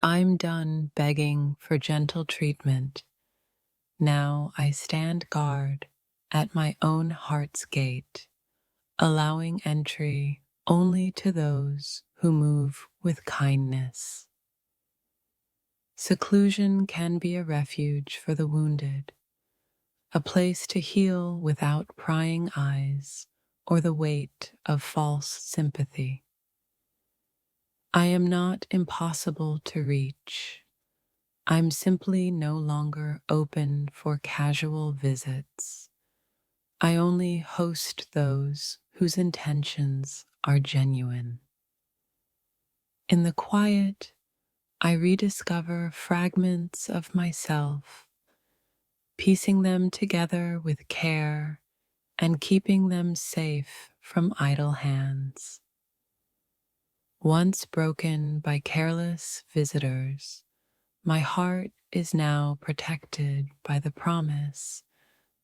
I'm done begging for gentle treatment. Now I stand guard at my own heart's gate, allowing entry only to those who move with kindness. Seclusion can be a refuge for the wounded, a place to heal without prying eyes or the weight of false sympathy. I am not impossible to reach. I'm simply no longer open for casual visits. I only host those whose intentions are genuine. In the quiet, I rediscover fragments of myself, piecing them together with care and keeping them safe from idle hands. Once broken by careless visitors, my heart is now protected by the promise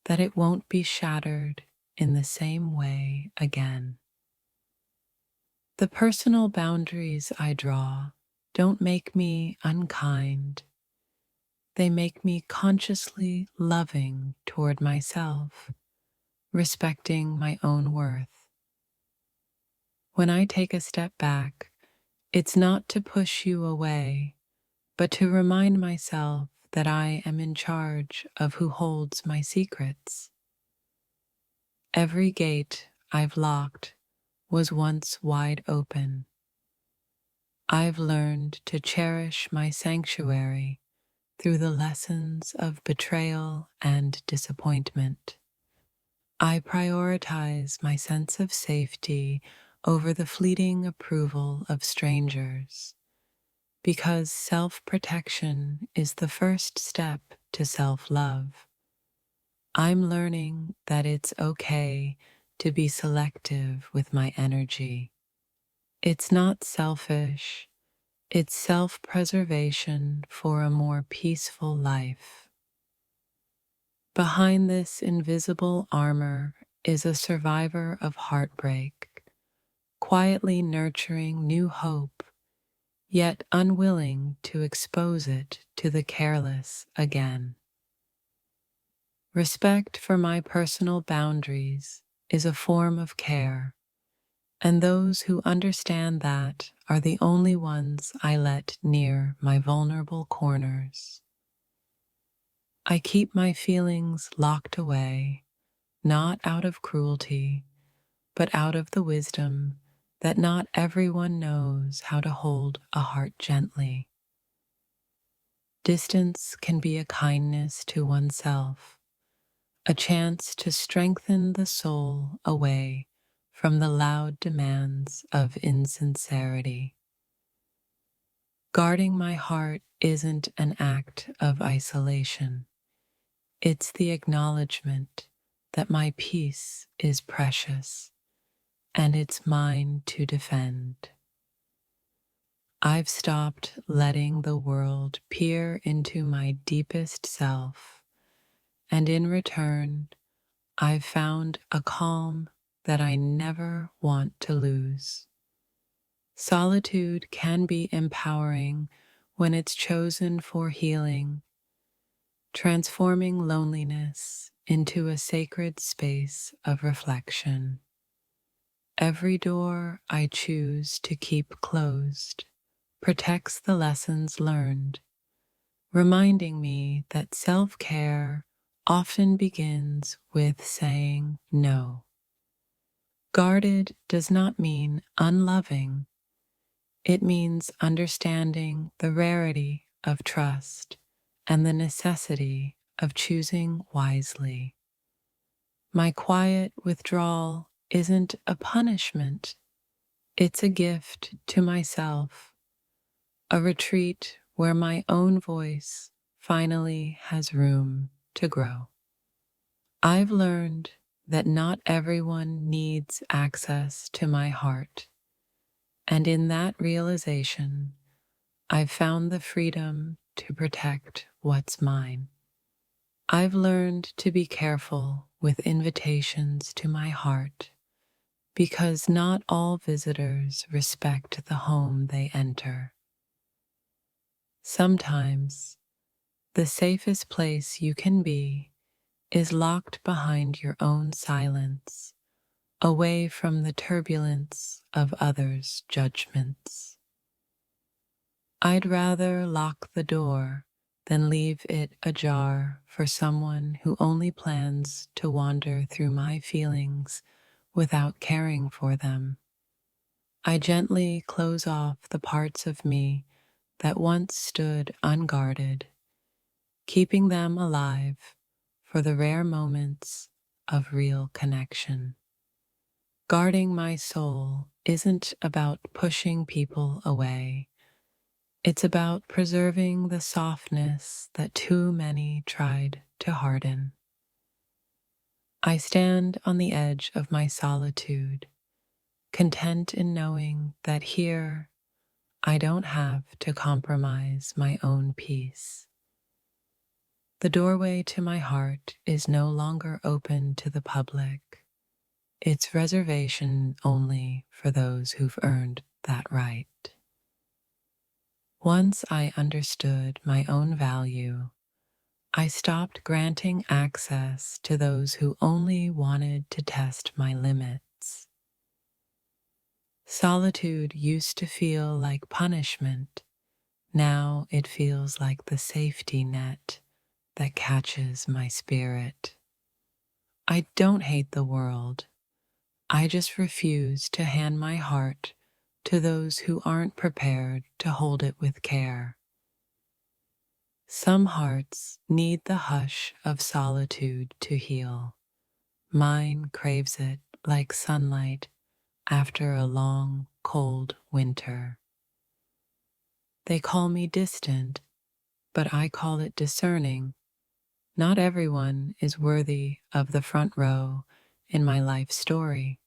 that it won't be shattered in the same way again. The personal boundaries I draw don't make me unkind. They make me consciously loving toward myself, respecting my own worth. When I take a step back, it's not to push you away, but to remind myself that I am in charge of who holds my secrets. Every gate I've locked was once wide open. I've learned to cherish my sanctuary through the lessons of betrayal and disappointment. I prioritize my sense of safety over the fleeting approval of strangers, because self-protection is the first step to self-love. I'm learning that it's okay to be selective with my energy. It's not selfish, it's self-preservation for a more peaceful life. Behind this invisible armor is a survivor of heartbreak, quietly nurturing new hope, yet unwilling to expose it to the careless again. Respect for my personal boundaries is a form of care, and those who understand that are the only ones I let near my vulnerable corners. I keep my feelings locked away, not out of cruelty, but out of the wisdom that not everyone knows how to hold a heart gently. Distance can be a kindness to oneself, a chance to strengthen the soul away from the loud demands of insincerity. Guarding my heart isn't an act of isolation. It's the acknowledgement that my peace is precious and it's mine to defend. I've stopped letting the world peer into my deepest self, and in return, I've found a calm that I never want to lose. Solitude can be empowering when it's chosen for healing, transforming loneliness into a sacred space of reflection. Every door I choose to keep closed protects the lessons learned, reminding me that self-care often begins with saying no. Guarded does not mean unloving. It means understanding the rarity of trust and the necessity of choosing wisely. My quiet withdrawal isn't a punishment. It's a gift to myself, a retreat where my own voice finally has room to grow. I've learned that not everyone needs access to my heart, and in that realization, I've found the freedom to protect what's mine. I've learned to be careful with invitations to my heart, because not all visitors respect the home they enter. Sometimes the safest place you can be is locked behind your own silence, away from the turbulence of others' judgments. I'd rather lock the door than leave it ajar for someone who only plans to wander through my feelings without caring for them. I gently close off the parts of me that once stood unguarded, keeping them alive for the rare moments of real connection. Guarding my soul isn't about pushing people away. It's about preserving the softness that too many tried to harden. I stand on the edge of my solitude, content in knowing that here I don't have to compromise my own peace. The doorway to my heart is no longer open to the public. It's reservation only for those who've earned that right. Once I understood my own value, I stopped granting access to those who only wanted to test my limits. Solitude used to feel like punishment. Now it feels like the safety net that catches my spirit. I don't hate the world. I just refuse to hand my heart to those who aren't prepared to hold it with care. Some hearts need the hush of solitude to heal. Mine craves it like sunlight after a long, cold winter. They call me distant, but I call it discerning. Not everyone is worthy of the front row in my life story.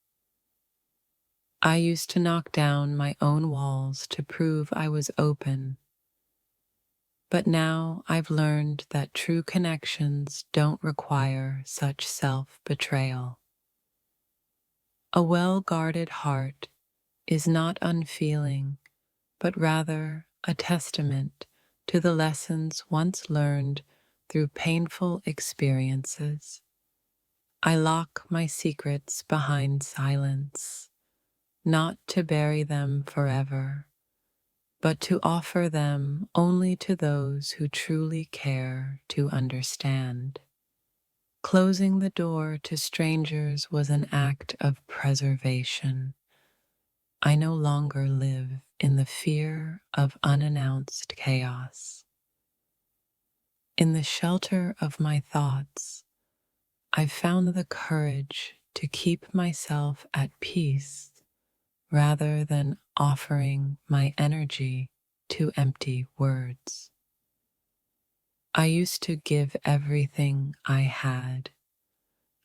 I used to knock down my own walls to prove I was open. But now I've learned that true connections don't require such self-betrayal. A well-guarded heart is not unfeeling, but rather a testament to the lessons once learned through painful experiences. I lock my secrets behind silence, not to bury them forever, but to offer them only to those who truly care to understand. Closing the door to strangers was an act of preservation. I no longer live in the fear of unannounced chaos. In the shelter of my thoughts, I've found the courage to keep myself at peace rather than offering my energy to empty words. I used to give everything I had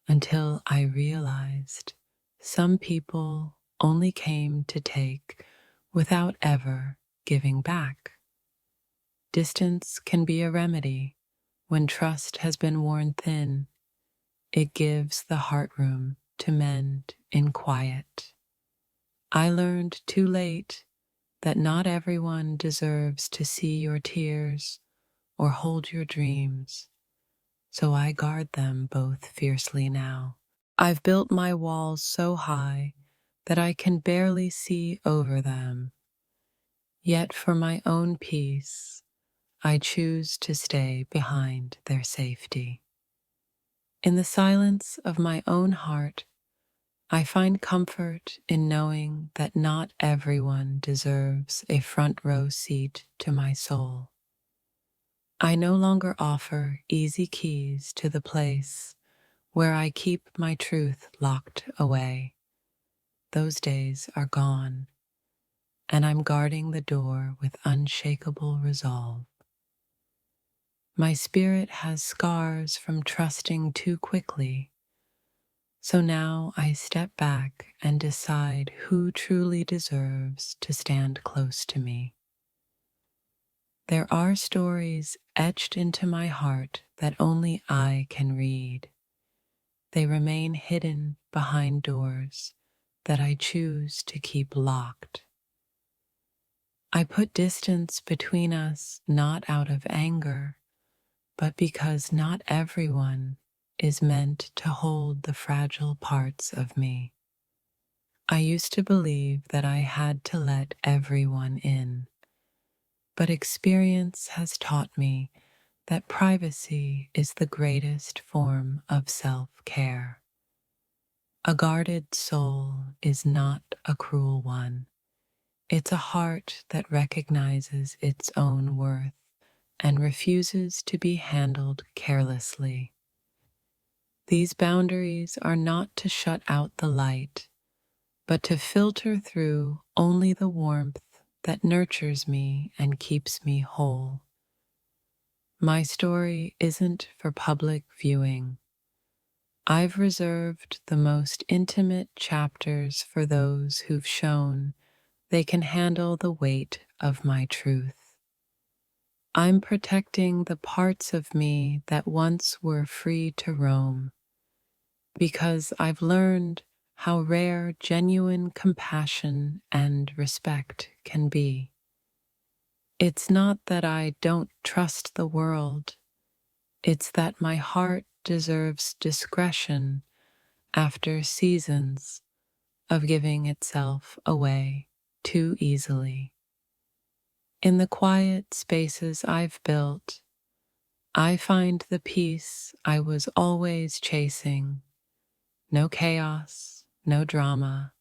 until I realized some people only came to take without ever giving back. Distance can be a remedy when trust has been worn thin. It gives the heart room to mend in quiet. I learned too late that not everyone deserves to see your tears or hold your dreams, so I guard them both fiercely now. I've built my walls so high that I can barely see over them. Yet for my own peace, I choose to stay behind their safety. In the silence of my own heart, I find comfort in knowing that not everyone deserves a front row seat to my soul. I no longer offer easy keys to the place where I keep my truth locked away. Those days are gone, and I'm guarding the door with unshakable resolve. My spirit has scars from trusting too quickly, so now I step back and decide who truly deserves to stand close to me. There are stories etched into my heart that only I can read. They remain hidden behind doors that I choose to keep locked. I put distance between us not out of anger, but because not everyone is meant to hold the fragile parts of me. I used to believe that I had to let everyone in, but experience has taught me that privacy is the greatest form of self-care. A guarded soul is not a cruel one. It's a heart that recognizes its own worth and refuses to be handled carelessly. These boundaries are not to shut out the light, but to filter through only the warmth that nurtures me and keeps me whole. My story isn't for public viewing. I've reserved the most intimate chapters for those who've shown they can handle the weight of my truth. I'm protecting the parts of me that once were free to roam, because I've learned how rare genuine compassion and respect can be. It's not that I don't trust the world, it's that my heart deserves discretion after seasons of giving itself away too easily. In the quiet spaces I've built, I find the peace I was always chasing. No chaos, no drama,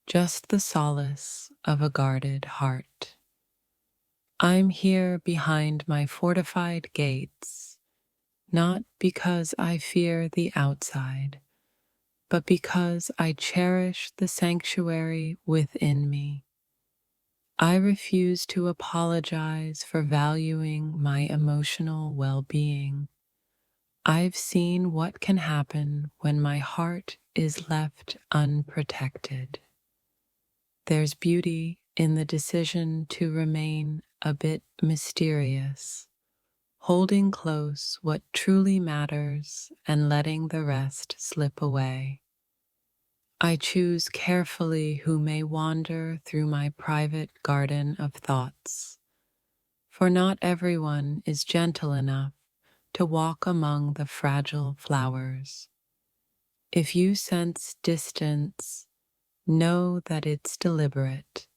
just the solace of a guarded heart. I'm here behind my fortified gates, not because I fear the outside, but because I cherish the sanctuary within me. I refuse to apologize for valuing my emotional well-being. I've seen what can happen when my heart is left unprotected. There's beauty in the decision to remain a bit mysterious, holding close what truly matters and letting the rest slip away. I choose carefully who may wander through my private garden of thoughts, for not everyone is gentle enough to walk among the fragile flowers. If you sense distance, know that it's deliberate.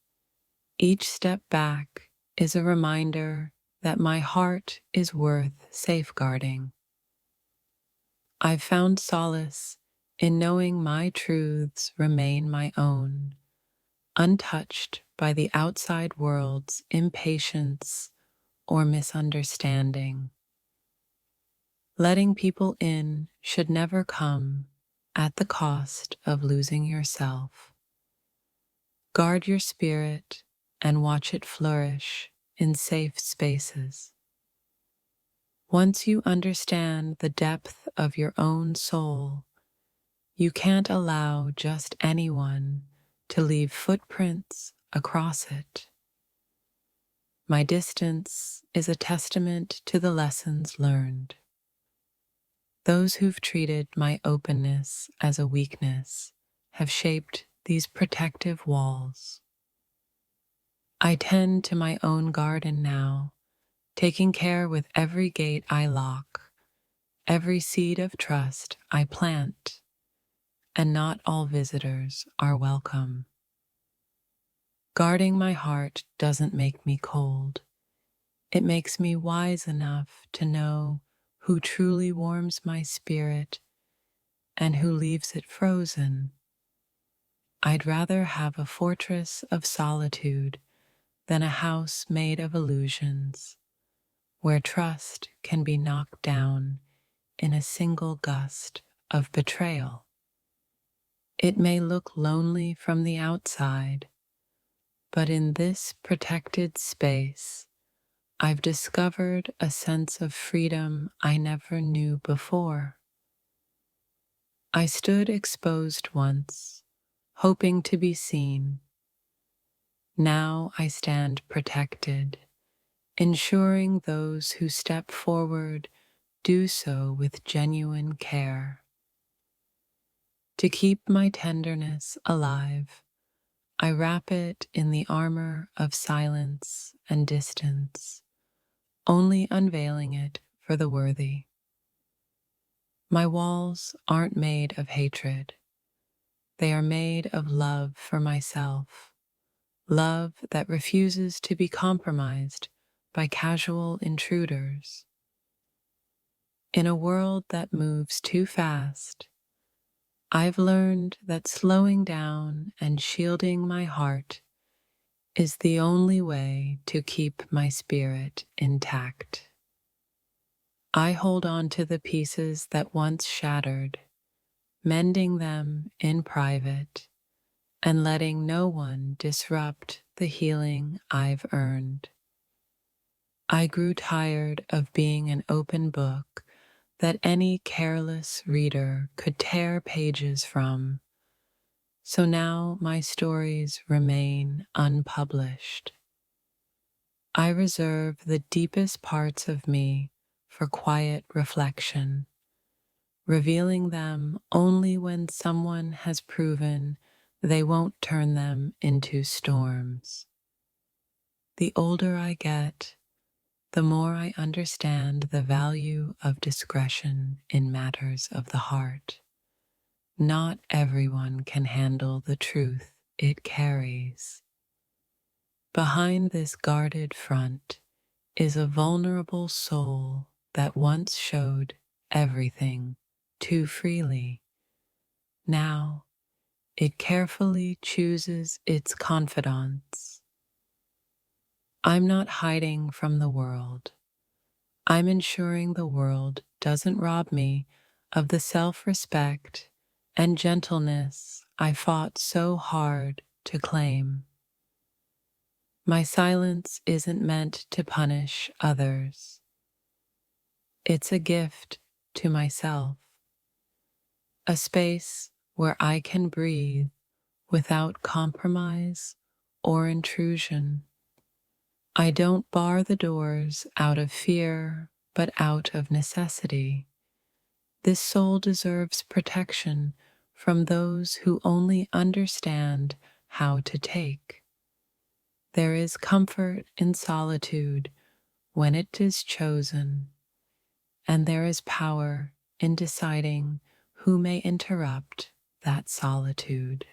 Each step back is a reminder that my heart is worth safeguarding. I've found solace in knowing my truths remain my own, untouched by the outside world's impatience or misunderstanding. Letting people in should never come at the cost of losing yourself. Guard your spirit and watch it flourish in safe spaces. Once you understand the depth of your own soul, you can't allow just anyone to leave footprints across it. My distance is a testament to the lessons learned. Those who've treated my openness as a weakness have shaped these protective walls. I tend to my own garden now, taking care with every gate I lock, every seed of trust I plant, and not all visitors are welcome. Guarding my heart doesn't make me cold. It makes me wise enough to know who truly warms my spirit and who leaves it frozen. I'd rather have a fortress of solitude than a house made of illusions, where trust can be knocked down in a single gust of betrayal. It may look lonely from the outside, but in this protected space, I've discovered a sense of freedom I never knew before. I stood exposed once, hoping to be seen. Now I stand protected, ensuring those who step forward do so with genuine care. To keep my tenderness alive, I wrap it in the armor of silence and distance, only unveiling it for the worthy. My walls aren't made of hatred. They are made of love for myself, love that refuses to be compromised by casual intruders. In a world that moves too fast, I've learned that slowing down and shielding my heart is the only way to keep my spirit intact. I hold on to the pieces that once shattered, mending them in private and letting no one disrupt the healing I've earned. I grew tired of being an open book that any careless reader could tear pages from, so now my stories remain unpublished. I reserve the deepest parts of me for quiet reflection, revealing them only when someone has proven they won't turn them into storms. The older I get, the more I understand the value of discretion in matters of the heart. Not everyone can handle the truth it carries. Behind this guarded front is a vulnerable soul that once showed everything too freely. Now, it carefully chooses its confidants. I'm not hiding from the world. I'm ensuring the world doesn't rob me of the self-respect and gentleness I fought so hard to claim. My silence isn't meant to punish others. It's a gift to myself, a space where I can breathe without compromise or intrusion. I don't bar the doors out of fear, but out of necessity. This soul deserves protection from those who only understand how to take. There is comfort in solitude when it is chosen, and there is power in deciding who may interrupt that solitude.